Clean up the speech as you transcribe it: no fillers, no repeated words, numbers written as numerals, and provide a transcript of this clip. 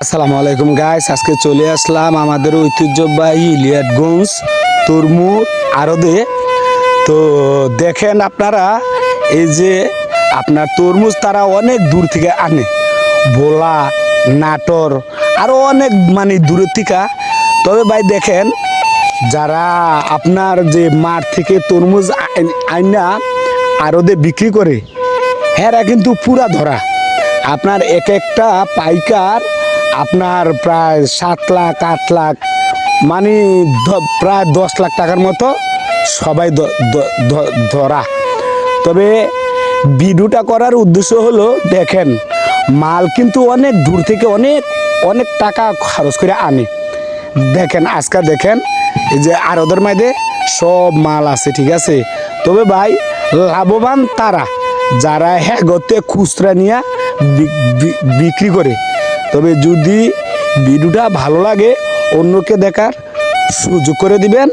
আসসালামু আলাইকুম গাইস, আজকে চলে আসলাম আমাদের ঐতিহ্যবাহী ইলিয়াটগঞ্জ তরমুজ আড়তে। তো দেখেন আপনারা, এই যে আপনার তরমুজ তারা অনেক দূর থেকে আনে, ভোলা, নাটোর, আরও অনেক মানে দূরের থেকে। তবে ভাই দেখেন, যারা আপনার যে মাঠ থেকে তরমুজ আইনা আড়তে বিক্রি করে, এরা কিন্তু পুরা ধরা। আপনার এক একটা পাইকার আপনার প্রায় 7 লাখ 8 লাখ মানে প্রায় 10 লাখ টাকার মতো সবাই ধরা। তবে ভিডিওটা করার উদ্দেশ্য হলো, দেখেন মাল কিন্তু অনেক দূর থেকে অনেক অনেক টাকা খরচ করে আনে। দেখেন আজকে দেখেন এই যে আড়তের মধ্যে সব মাল আছে, ঠিক আছে। তবে ভাই লাভবান তারা যারা হ্যাগতে খুচরা নিয়ে বিক্রি করে। তবে যদি ভিডিওটা ভালো লাগে, অন্যকে দেখার সুযোগ করে দিবেন।